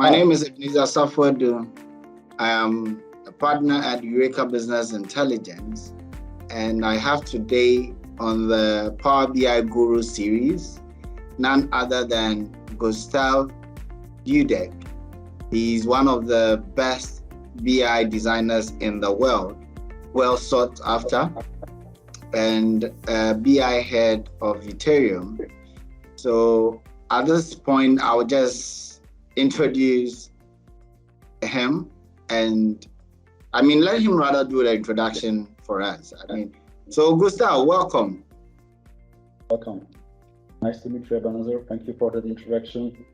My name is Ebenezer Safwadu. I am a partner at Eureka Business Intelligence, and I have today on the Power BI Guru series none other than Gustaw Dudek. He's one of the best BI designers in the world, well sought after, and BI head of Enterium. So at this point, I'll just introduce him, and let him rather do the introduction for us. So Gustaw, welcome. Welcome. Nice to meet you, Ebenezer. Thank you for that introduction.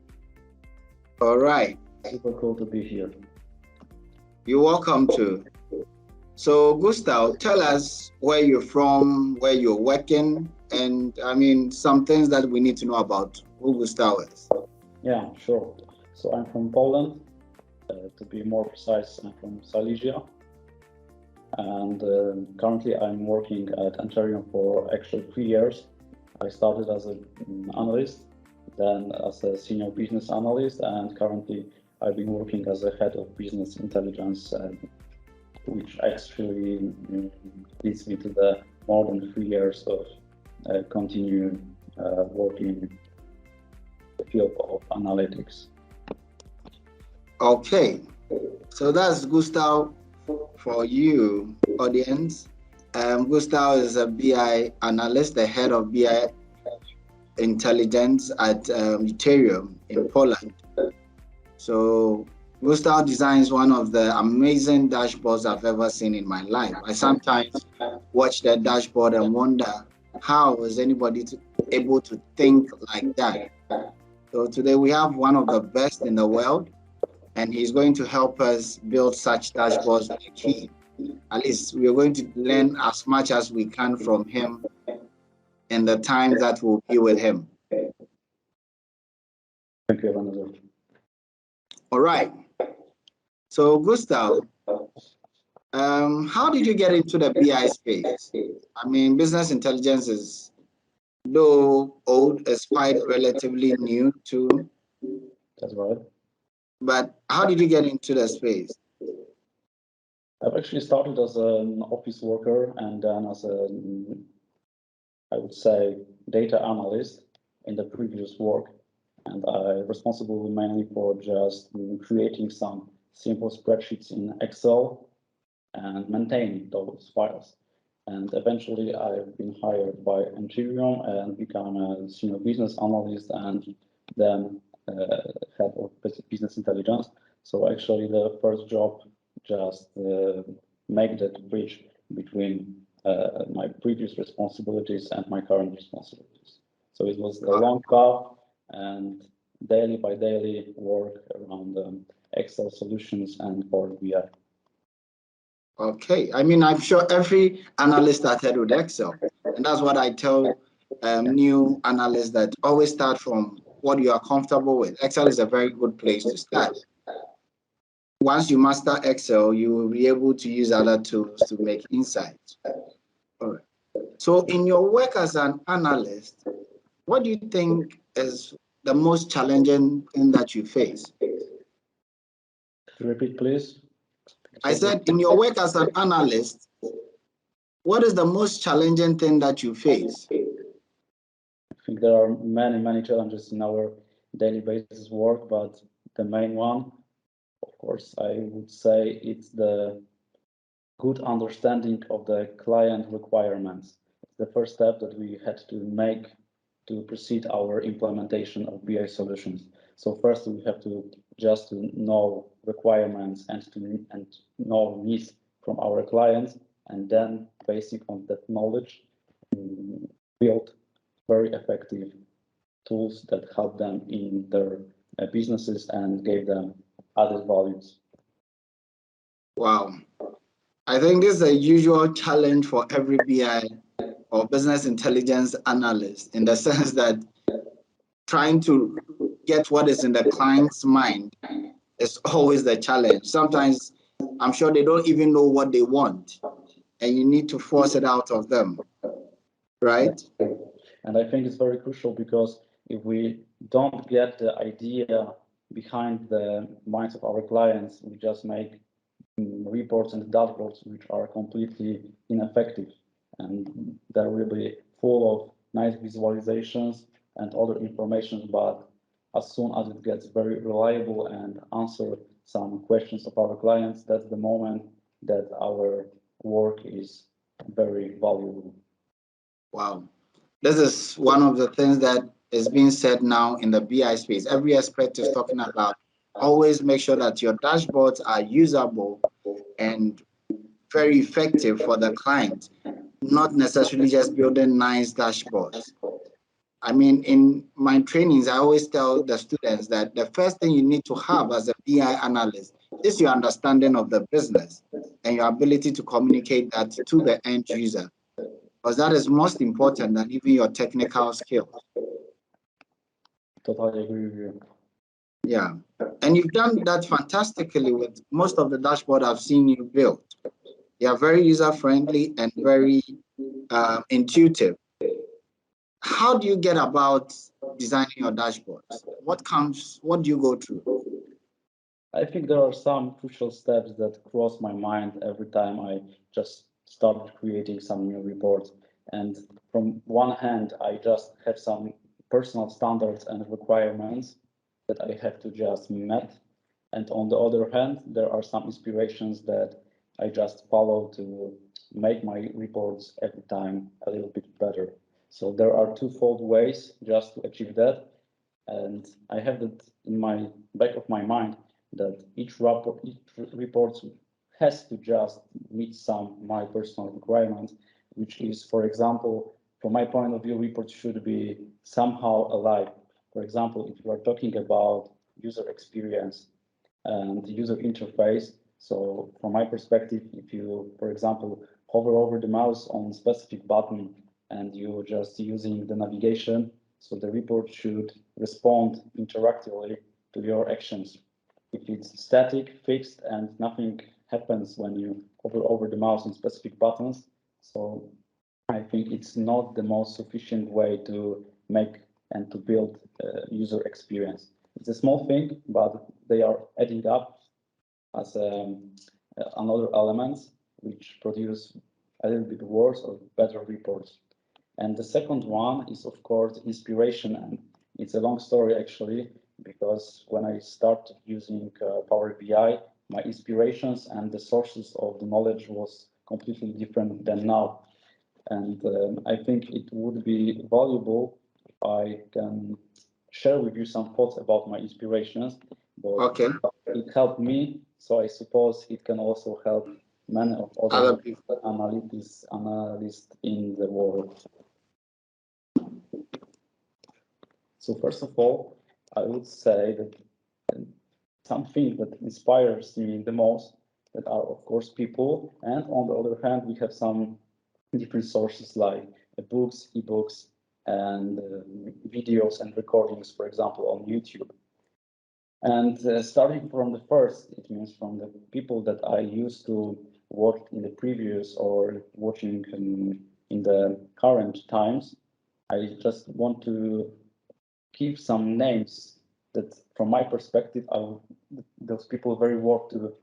All right. Super cool to be here. You're welcome too. So Gustaw, tell us where you're from, where you're working, and some things that we need to know about who Gustaw is. Yeah, sure. So I'm from Poland. To be more precise, I'm from Silesia. And currently I'm working at Enterium for actually 3 years. I started as an analyst, then as a senior business analyst, and currently I've been working as a head of business intelligence, which actually leads me to the more than 3 years of continued working in the field of analytics. Okay, so that's Gustaw for you, audience. Gustaw is a BI analyst, the head of BI intelligence at Enterium in Poland. So Gustaw designs one of the amazing dashboards I've ever seen in my life. I sometimes watch that dashboard and wonder, how is anybody able to think like that? So today we have one of the best in the world, and he's going to help us build such dashboards with a key. At least we are going to learn as much as we can from him in the time that we'll be with him. Thank you, Ebenezer. All right. So Gustaw, how did you get into the BI space? Business intelligence is, though old, is quite relatively new too. That's right. But how did you get into the space? I've actually started as an office worker and then as a, I would say, data analyst in the previous work. And I'm responsible mainly for just creating some simple spreadsheets in Excel and maintaining those files. And eventually I've been hired by Enterium and become a senior business analyst and then head of business intelligence. So actually the first job just make that bridge between my previous responsibilities and my current responsibilities. So it was a long path and daily by daily work around Excel solutions and PowerBI. Okay, I'm sure every analyst started with Excel, and that's what I tell new analysts, that always start from what you are comfortable with. Excel is a very good place to start. Once you master Excel, you will be able to use other tools to make insights. All right. So in your work as an analyst, what do you think is the most challenging thing that you face? Repeat, please. I said, in your work as an analyst, what is the most challenging thing that you face? I think there are many challenges in our daily basis work, but the main one, of course, I would say it's the good understanding of the client requirements. It's the first step that we had to make to proceed our implementation of BI solutions. So first we have to just know requirements and know needs from our clients, and then based on that knowledge, build very effective tools that help them in their businesses and give them added values. Wow. I think this is a usual challenge for every BI or business intelligence analyst, in the sense that trying to get what is in the client's mind is always the challenge. Sometimes I'm sure they don't even know what they want, and you need to force it out of them, right? And I think it's very crucial, because if we don't get the idea behind the minds of our clients, we just make reports and dashboards which are completely ineffective, and they're really full of nice visualizations and other information, but as soon as it gets very reliable and answer some questions of our clients, that's the moment that our work is very valuable. Wow. This is one of the things that is being said now in the BI space. Every expert is talking about always make sure that your dashboards are usable and very effective for the client, not necessarily just building nice dashboards. I mean, in my trainings, I always tell the students that the first thing you need to have as a BI analyst is your understanding of the business and your ability to communicate that to the end user, because that is most important than even your technical skills. Totally agree with you. Yeah, and you've done that fantastically with most of the dashboard I've seen you build. They are very user-friendly and very intuitive. How do you get about designing your dashboards? What do you go through? I think there are some crucial steps that cross my mind every time I just started creating some new reports. And from one hand, I just have some personal standards and requirements that I have to just meet. And on the other hand, there are some inspirations that I just follow to make my reports every time a little bit better. So there are twofold ways just to achieve that. And I have that in my back of my mind that each report has to just meet some my personal requirements, which is, for example, from my point of view, reports should be somehow alive. For example, if you are talking about user experience and user interface, so from my perspective, if you, for example, hover over the mouse on specific button and you're just using the navigation, so the report should respond interactively to your actions. If it's static, fixed, and nothing happens when you hover over the mouse on specific buttons, so I think it's not the most sufficient way to make and to build user experience. It's a small thing, but they are adding up as another elements which produce a little bit worse or better reports. And the second one is, of course, inspiration. And it's a long story, actually, because when I started using Power BI, my inspirations and the sources of the knowledge was completely different than now. And I think it would be valuable if I can share with you some thoughts about my inspirations. But Okay. it helped me, so I suppose it can also help many of other analysts in the world. So first of all, I would say that something that inspires me the most that are, of course, people, and on the other hand, we have some different sources like books, ebooks, and videos and recordings, for example, on YouTube. And starting from the first, it means from the people that I used to watch in the previous or watching in the current times, I just want to give some names that, from my perspective, are those people very worth to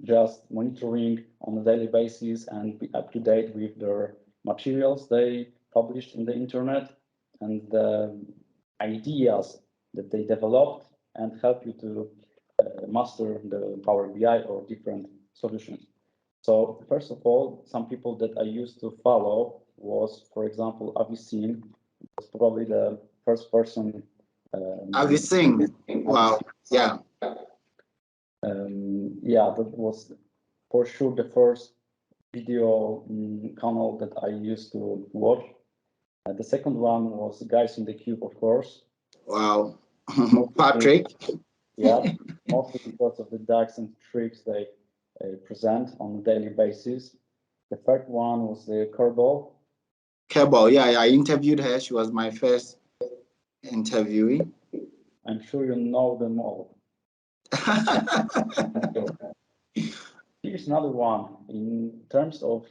just monitoring on a daily basis and be up to date with their materials they published in the internet and the ideas that they developed and help you to master the Power BI or different solutions. So first of all, some people that I used to follow was, for example, Avisin, was probably the first person. Avisin, wow, yeah. Yeah, that was for sure the first video channel that I used to watch. The second one was Guys in the Cube, of course. Wow. Patrick. Yeah, mostly because of the ducks and tricks they present on a daily basis. The third one was the Kerbal. Kerbal, yeah, I interviewed her. She was my first interviewee. I'm sure you know them all. Here's another one. In terms of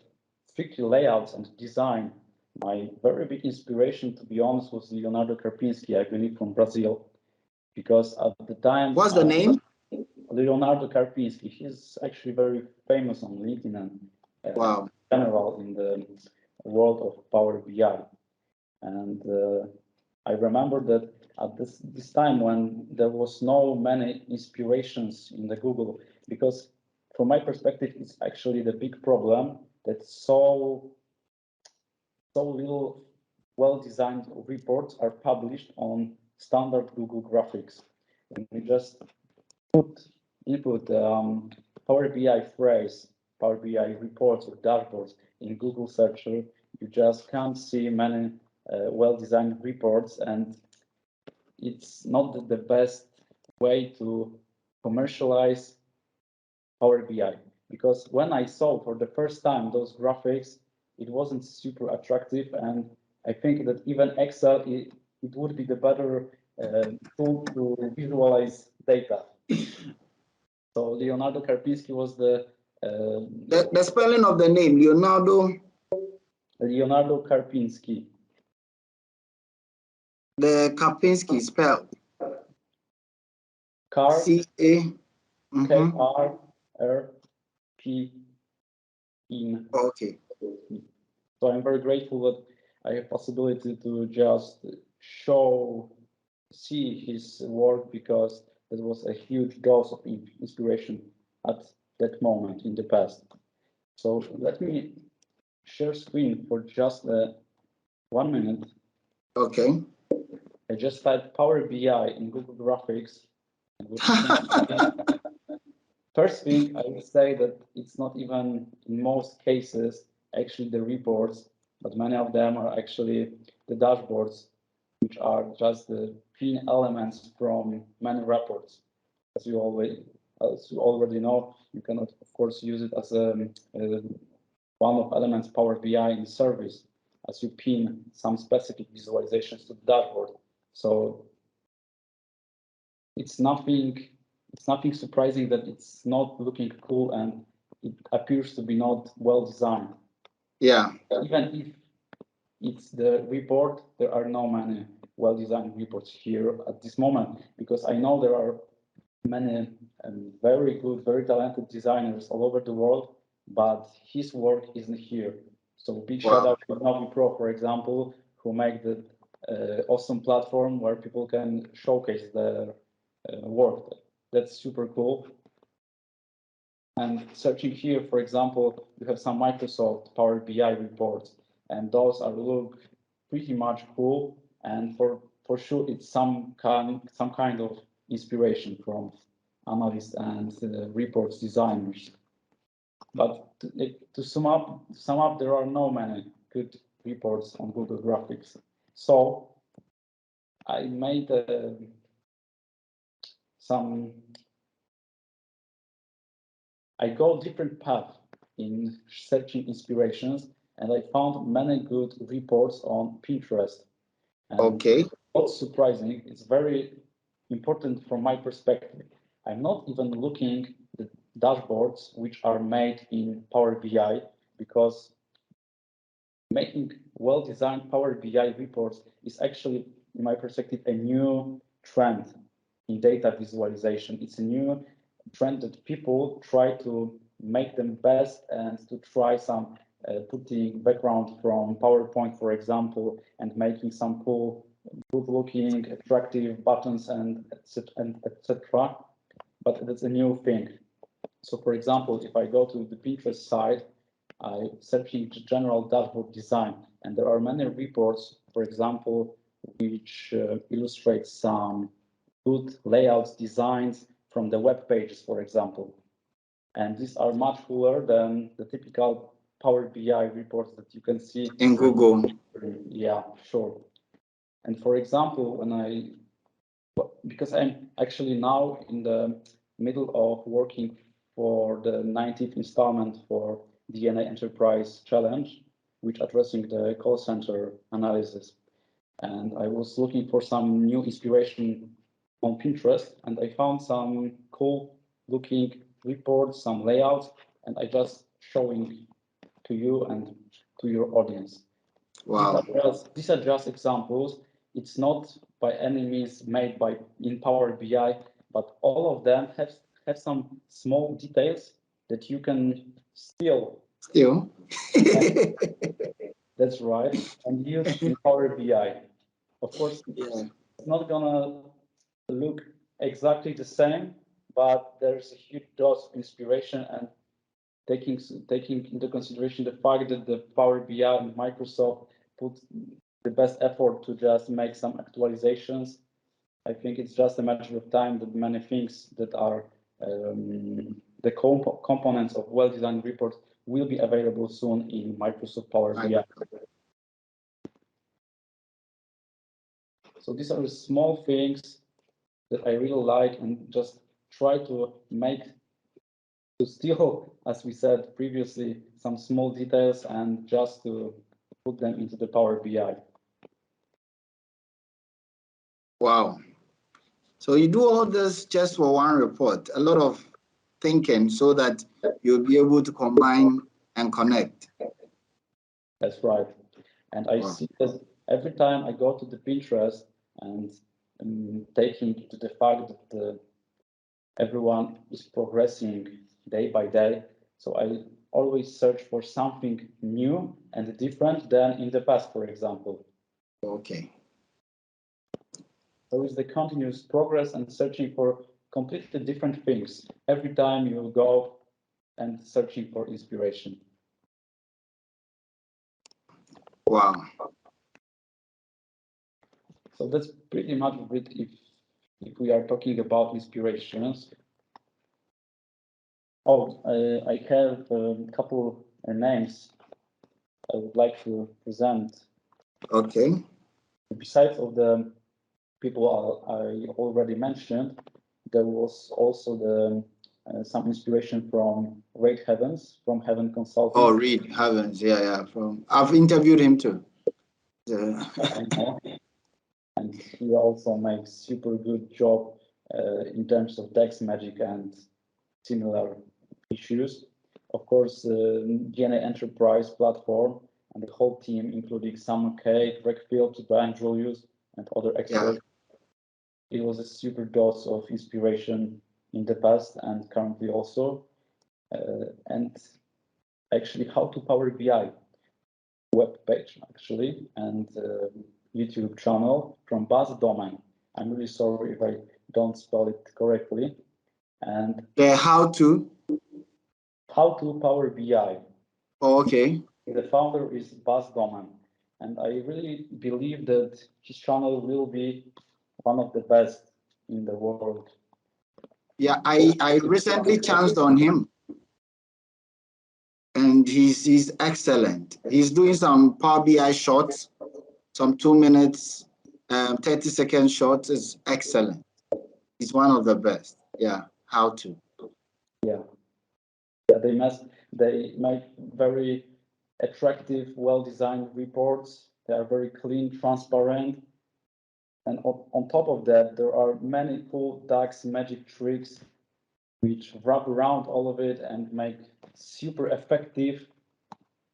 strictly layouts and design, my very big inspiration, to be honest, was Leonardo Karpinski, I believe from Brazil. because at the time. What's the name? Leonardo Karpinski. He's actually very famous on LinkedIn and Wow. in general in the world of Power BI. And I remember that at this time when there was no many inspirations in the Google, because from my perspective, it's actually the big problem that so little well-designed reports are published on standard Google graphics. And we just input Power BI phrase, Power BI reports or dashboards in Google searcher, you just can't see many well-designed reports, and it's not the best way to commercialize Power BI. Because when I saw for the first time those graphics, it wasn't super attractive, and I think that even Excel, it would be the better tool to visualize data. So Leonardo Karpinski was the spelling of the name, Leonardo Karpinski. The Karpinski spelled C-A Mm-hmm. K-R-R-P. Okay. So I'm very grateful that I have possibility to just see his work, because that was a huge dose of inspiration at that moment in the past. So let me share screen for just 1 minute. Okay. I just typed Power BI in Google Graphics. First thing, I would say that it's not even in most cases actually the reports, but many of them are actually the dashboards, which are just the clean elements from many reports. As you already know, you cannot, of course, use it as one of elements Power BI in service, as you pin some specific visualizations to the dashboard. So it's nothing surprising that it's not looking cool and it appears to be not well designed. Yeah. Even if it's the report, there are no many well designed reports here at this moment, because I know there are many very good, very talented designers all over the world, but his work isn't here. So big shout out to Novi Pro, for example, who make the awesome platform where people can showcase their work. That's super cool. And searching here, for example, you have some Microsoft Power BI reports, and those look pretty much cool. And for sure, it's some kind of inspiration from analysts and reports designers. But to sum up, there are no many good reports on Google Graphics. So I made I go different path in searching inspirations, and I found many good reports on Pinterest. And okay. What's surprising, it's very important from my perspective. I'm not even looking at the dashboards which are made in Power BI, because making well-designed Power BI reports is actually, in my perspective, a new trend in data visualization. It's a new trend that people try to make them best and to try some putting background from PowerPoint, for example, and making some cool, good-looking, attractive buttons and etc. But that's a new thing. So, for example, if I go to the Pinterest site, I searching general dashboard design, and there are many reports, for example, which illustrate some good layouts designs from the web pages, for example. And these are much cooler than the typical Power BI reports that you can see in Google. Yeah, sure. And for example, because I'm actually now in the middle of working for the 19th installment for DNA Enterprise Challenge, which addressing the call center analysis. And I was looking for some new inspiration on Pinterest, and I found some cool looking reports, some layouts, and I just showing to you and to your audience. Wow. These are just examples. It's not by any means made in Power BI, but all of them have some small details that you can still. That's right, and use in Power BI. Of course, it's not gonna look exactly the same, but there's a huge dose of inspiration, and taking into consideration the fact that the Power BI and Microsoft put the best effort to just make some actualizations. I think it's just a matter of time that many things that are the components of well-designed reports will be available soon in Microsoft Power BI. So these are the small things that I really like, and just try to make to still, as we said previously, some small details and just to put them into the Power BI. Wow. So you do all this just for one report, a lot of thinking so that you'll be able to combine and connect. That's right. And I see that every time I go to the Pinterest and taking to the fact that everyone is progressing day by day. So I always search for something new and different than in the past, for example. Okay. So it's the continuous progress and searching for completely different things every time you go and searching for inspiration. Wow. So that's pretty much it if we are talking about inspirations. Oh, I have a couple names I would like to present. Okay. Besides of the people I already mentioned, there was also the some inspiration from Reid Heavens from Heaven Consulting. Oh, Reid Heavens, yeah. I've interviewed him too. Yeah. I know. And he also makes super good job in terms of text magic and similar issues. Of course, DNA Enterprise platform and the whole team, including Simon Kay, Greg Phillips, Brian Julius, and other experts. Yeah. It was a super dose of inspiration in the past and currently also. And actually, how to Power BI web page actually, and YouTube channel from Buzz Domain. I'm really sorry if I don't spell it correctly. And the how to Power BI. Oh, okay. The founder is Buzz Domain, and I really believe that his channel will be one of the best in the world. Yeah, I recently chanced on him, and he's excellent. He's doing some Power BI shorts, some 2 minutes, 30-second shorts. Is excellent. He's one of the best. Yeah, how to. Yeah, they make very attractive, well-designed reports. They are very clean, transparent. And on top of that, there are many cool DAX magic tricks which wrap around all of it and make super effective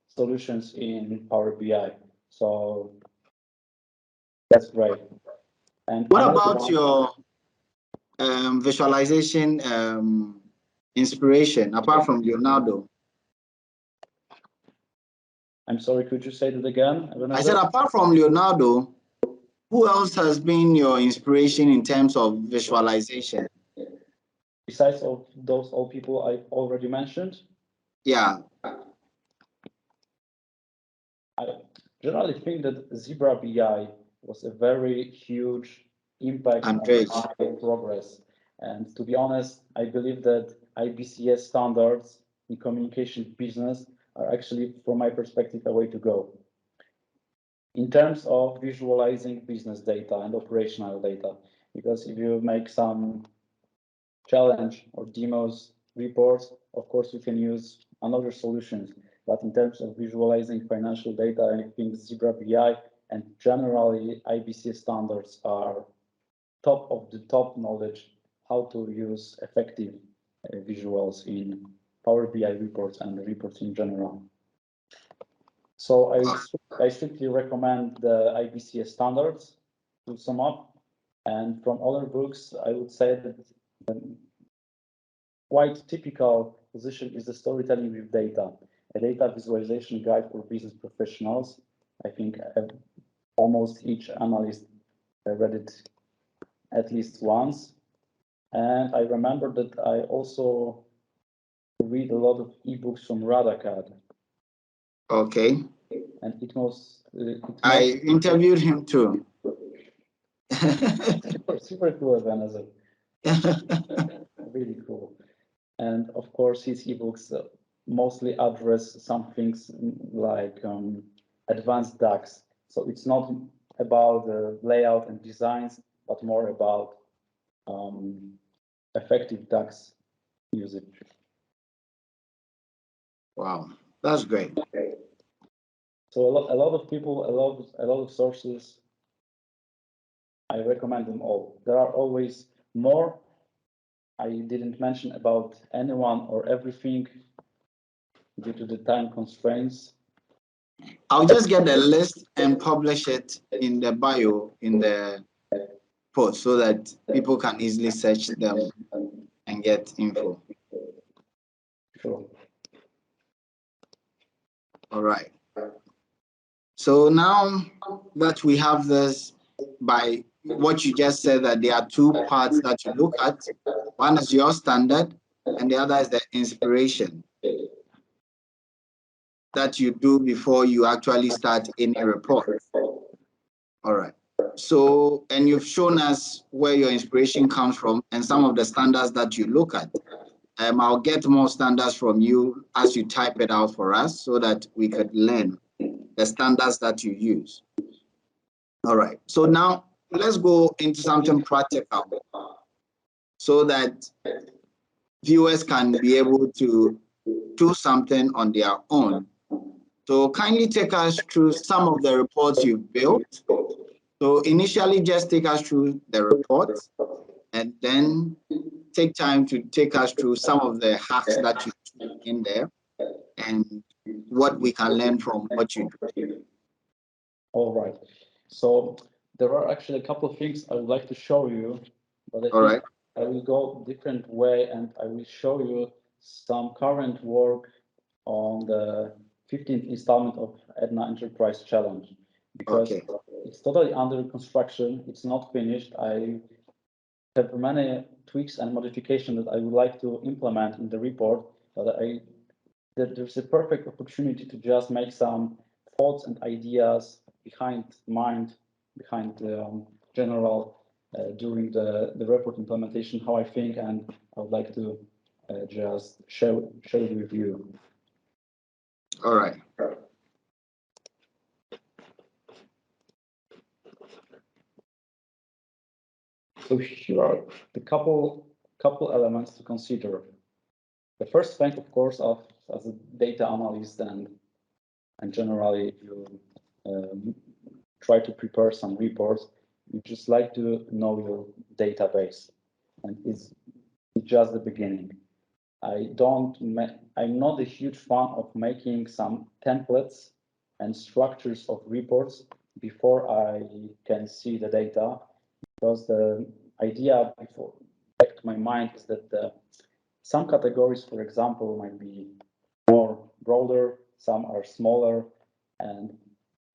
solutions in Power BI. So that's great. And what about your visualization inspiration, apart from Leonardo? I'm sorry, could you say that again? I said, apart from Leonardo, who else has been your inspiration in terms of visualization? Besides of those all people I already mentioned? Yeah. I generally think that Zebra BI was a very huge impact on my progress. And to be honest, I believe that IBCS standards in communication business are actually, from my perspective, a way to go. In terms of visualizing business data and operational data, because if you make some challenge or demos reports, of course, you can use another solutions. But in terms of visualizing financial data, I think Zebra BI and generally IBC standards are top of the top knowledge how to use effective visuals in Power BI reports and reports in general. So I strictly recommend the IBCS standards to sum up. And from other books, I would say that quite typical position is the storytelling with data, a data visualization guide for business professionals. I think almost each analyst read it at least once. And I remember that I also read a lot of ebooks from Radakad. Okay. And it was. I interviewed him too. super cool event, really cool. And of course, his ebooks mostly address some things like advanced DAX. So it's not about the layout and designs, but more about effective DAX usage. Wow, that's great. So a lot of people, a lot of sources. I recommend them all. There are always more. I didn't mention about anyone or everything due to the time constraints. I'll just get the list and publish it in the bio in the post so that people can easily search them and get info. Sure. All right. So now that we have this, by what you just said, that there are two parts that you look at. One is your standard, and the other is the inspiration that you do before you actually start any report. All right. So, and you've shown us where your inspiration comes from and some of the standards that you look at. I'll get more standards from you as you type it out for us so that we could learn the standards that you use. All right. So now let's go into something practical so that viewers can be able to do something on their own. So kindly take us through some of the reports you've built. So initially, just take us through the reports and then take time to take us through some of the hacks that you do in there and what we can learn from what you do. All right. So there are actually a couple of things I would like to show you, but All right. I will go different way and I will show you some current work on the 15th installment of Edna Enterprise Challenge, because it's totally under construction. It's not finished. I have many tweaks and modifications that I would like to implement in the report, but there's a perfect opportunity to just make some thoughts and ideas behind the general during the report implementation, how I think, and I would like to just share it with you. All right. So here are the couple elements to consider. The first thing, of course, as a data analyst and generally, if you try to prepare some reports, you just like to know your database, and it's just the beginning. I'm not a huge fan of making some templates and structures of reports before I can see the data, because the idea back to my mind is that some categories, for example, might be more broader, some are smaller, and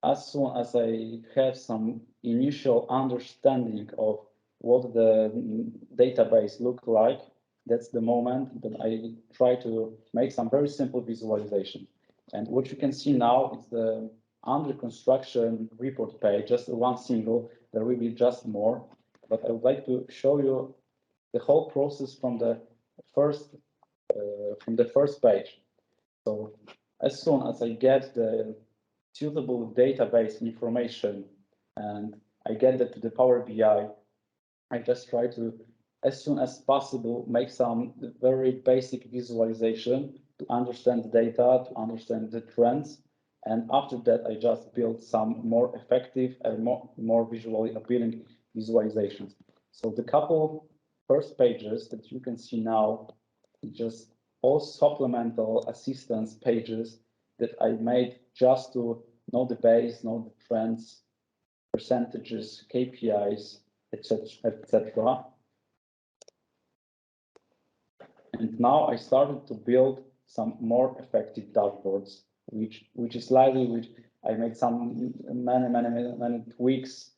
as soon as I have some initial understanding of what the database looks like, that's the moment that I try to make some very simple visualization. And what you can see now is the under construction report page, just one single. There will be just more, but I would like to show you the whole process from the first page. So as soon as I get the suitable database information and I get that to the Power BI, I just try to, as soon as possible, make some very basic visualization to understand the data, to understand the trends. And after that, I just build some more effective and more visually appealing visualizations. So the couple first pages that you can see now, just all supplemental assistance pages that I made just to know the base, know the trends, percentages, KPIs, etc. And now I started to build some more effective dashboards, which is slightly, which I made some many tweaks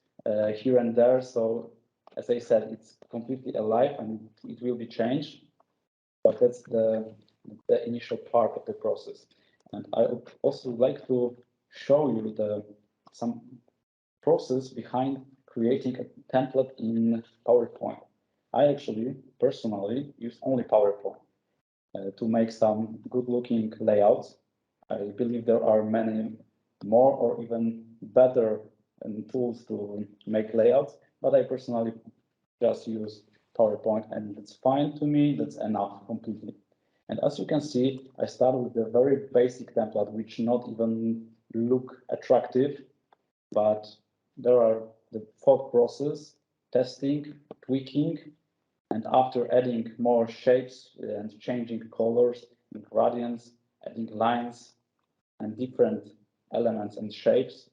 here and there. So as I said, it's completely alive and it will be changed. But that's the initial part of the process. And I would also like to show you some process behind creating a template in PowerPoint. I actually personally use only PowerPoint to make some good looking layouts. I believe there are many more or even better tools to make layouts, but I personally just use PowerPoint and it's fine to me, that's enough completely. And as you can see, I started with a very basic template, which not even look attractive, but there are the thought process, testing, tweaking, and after adding more shapes and changing colors and gradients, adding lines and different elements and shapes.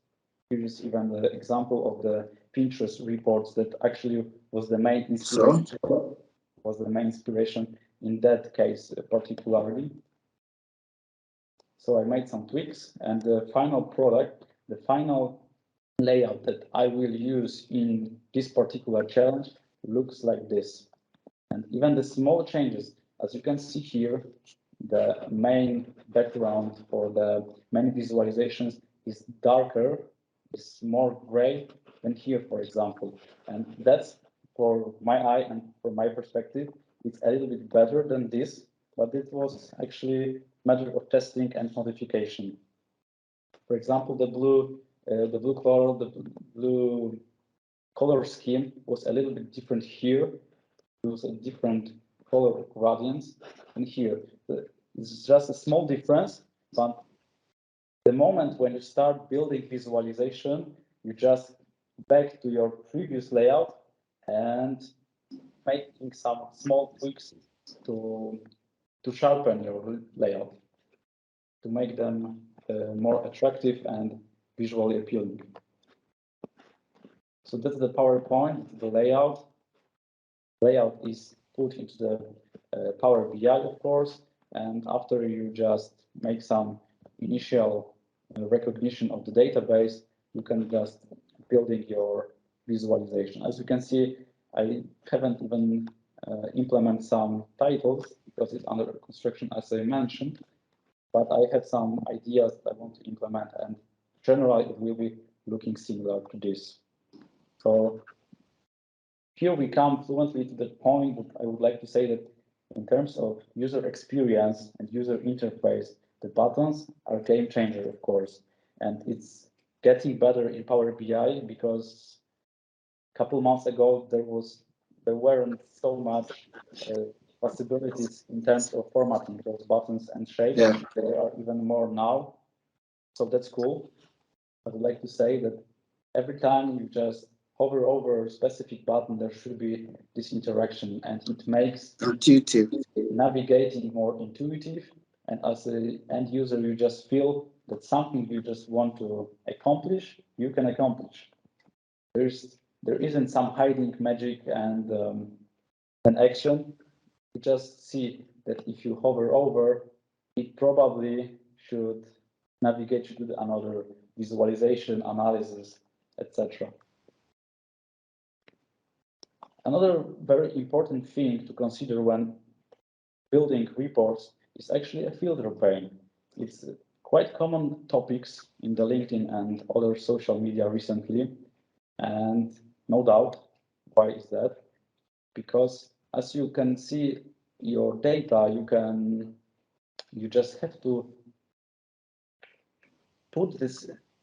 Here is even the example of the Pinterest reports that actually was the main inspiration. Was the main inspiration in that case particularly. So I made some tweaks, and the final product, the final layout that I will use in this particular challenge looks like this. And even the small changes, as you can see here, the main background for the main visualizations is darker, is more gray than here, for example. And that's, for my eye and from my perspective, it's a little bit better than this, but it was actually a matter of testing and modification. For example, the blue color scheme was a little bit different here. There was a different color gradients, and here it's just a small difference, but the moment when you start building visualization, you just back to your previous layout and making some small tweaks to sharpen your layout, to make them more attractive and visually appealing. So that's the PowerPoint, the layout. Layout is put into the PowerBI, of course, and after you just make some initial recognition of the database, you can just building your visualization. As you can see, I haven't even implement some titles because it's under construction, as I mentioned, but I have some ideas that I want to implement, and generally it will be looking similar to this. So here we come fluently to the point that I would like to say that in terms of user experience and user interface, the buttons are game changer, of course, and it's getting better in Power BI because a couple months ago there weren't so much possibilities in terms of formatting those buttons and shapes. Yeah. There are even more now, so that's cool. I would like to say that every time you just hover over a specific button, there should be this interaction, and it makes intuitive navigating more intuitive. And as an end user, you just feel that something you just want to accomplish, you can accomplish. There isn't some hiding magic and an action. You just see that if you hover over, it probably should navigate you to another visualization, analysis, etc. Another very important thing to consider when building reports is actually a filter pane. It's quite common topics in the LinkedIn and other social media recently, and no doubt, why is that? Because as you can see your data, you just have to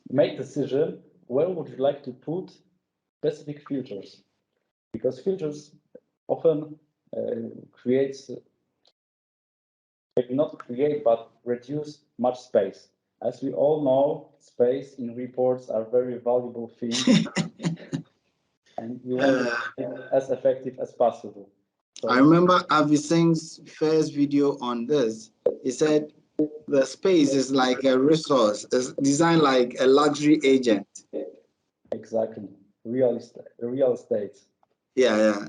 make decision where would you like to put specific filters, because filters often creates, maybe not create, but reduce much space. As we all know, space in reports are very valuable things, and you want to be as effective as possible. So, I remember Avi Singh's first video on this. He said the space is like a resource, it's designed like a luxury agent. Exactly, real estate. Yeah.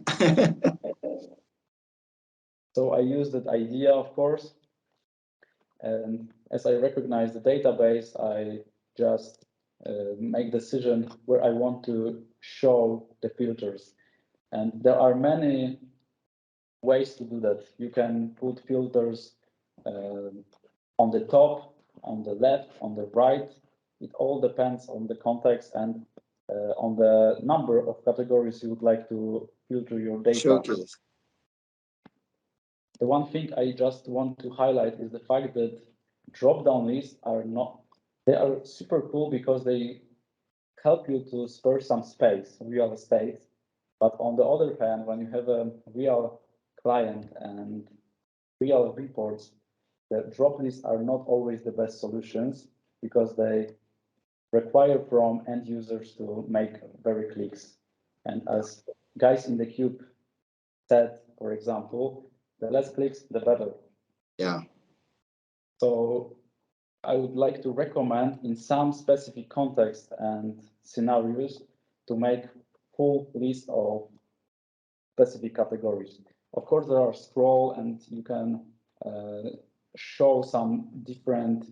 So I use that idea, of course, and as I recognize the database, I just make decision where I want to show the filters. And there are many ways to do that. You can put filters on the top, on the left, on the right. It all depends on the context and on the number of categories you would like to filter your data. Showcase. The one thing I just want to highlight is the fact that drop-down lists they are super cool because they help you to spare some space, real estate. But on the other hand, when you have a real client and real reports, the drop lists are not always the best solutions because they require from end users to make very clicks. And as guys in the cube said, for example, the less clicks, the better. Yeah. So I would like to recommend in some specific context and scenarios to make full list of specific categories. Of course, there are scroll and you can show some different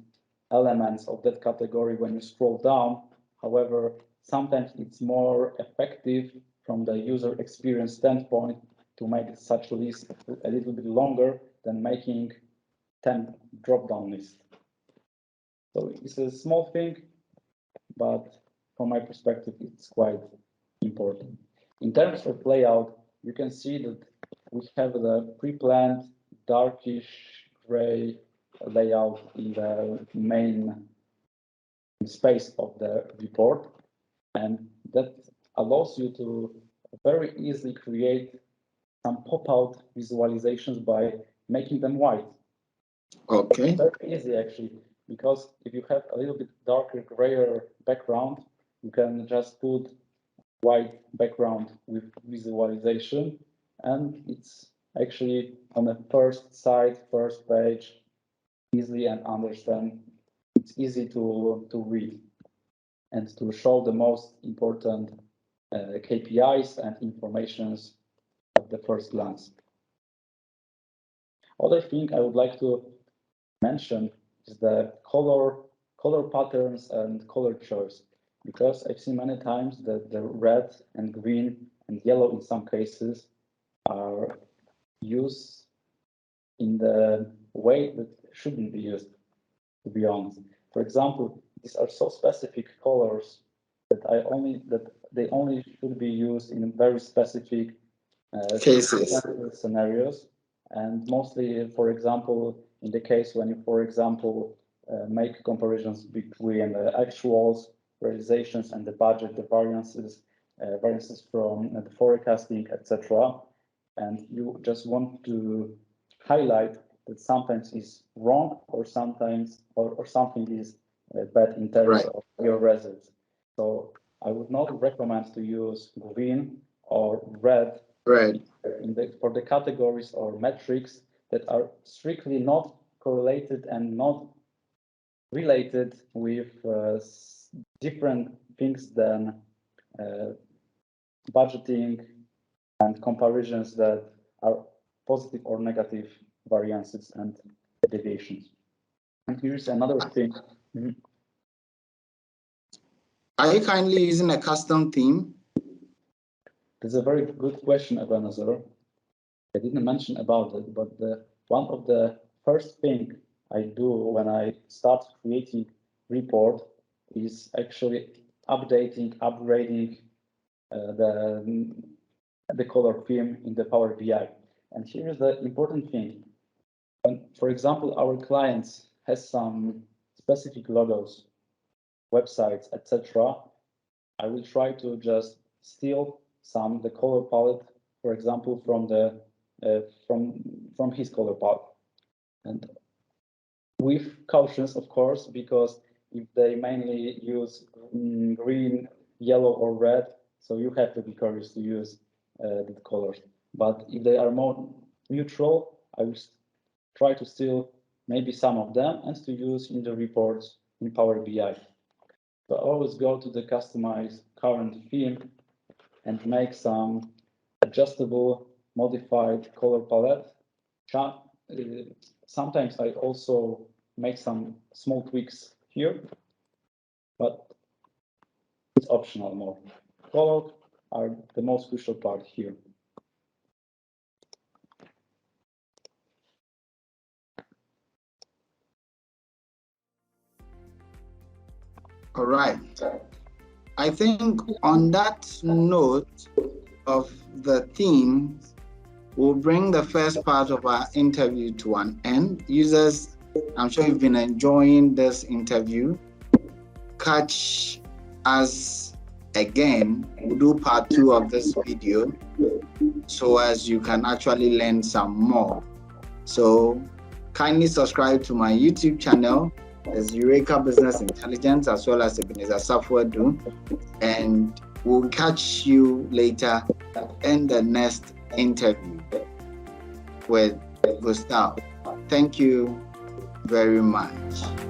elements of that category when you scroll down. However, sometimes it's more effective from the user experience standpoint to make such a list a little bit longer than making 10 drop-down lists. So it's a small thing, but from my perspective, it's quite important. In terms of layout, you can see that we have the pre-planned darkish gray layout in the main space of the report. And that allows you to very easily create some pop-out visualizations by making them white. Okay. Very easy actually, because if you have a little bit darker, grayer background, you can just put white background with visualization, and it's actually on the first side, first page, easily and understand. It's easy to read and to show the most important KPIs and informations at the first glance. Other thing I would like to mention is the color patterns and color choice, because I've seen many times that the red and green and yellow in some cases are used in the way that shouldn't be used, to be honest. For example, these are so specific colors that they only should be used in very specific Cases. scenarios, and mostly, for example, in the case when you, for example, make comparisons between the actuals, realizations, and the budget, the variances from the forecasting, etc. And you just want to highlight that sometimes is wrong or sometimes or something is bad in terms Right. of your results. So I would not recommend to use green or red Right. for the categories or metrics that are strictly not correlated and not related with different things than budgeting and comparisons that are positive or negative variances and deviations. And here's another thing. Are you kindly using a custom theme? That's a very good question, Ebenezer. I didn't mention about it, but one of the first thing I do when I start creating report is actually upgrading the color theme in the Power BI. And here is the important thing. When, for example, our clients has some specific logos, websites, etc., I will try to just steal the color palette, for example, from the from his color palette, and with cautions, of course, because if they mainly use green, yellow, or red, so you have to be cautious to use the colors. But if they are more neutral, I will try to steal maybe some of them and to use in the reports in Power BI. So always go to the customized current theme and make some adjustable, modified color palette. Sometimes I also make some small tweaks here, but it's optional more. Colors are the most crucial part here. All right. I think on that note of the theme, we'll bring the first part of our interview to an end. Users, I'm sure you've been enjoying this interview. Catch us again. We'll do part 2 of this video so as you can actually learn some more. So kindly subscribe to my YouTube channel. There's Eureka Business Intelligence as well as Ebenezer Software Do, and we'll catch you later in the next interview with Gustaw. Thank you very much.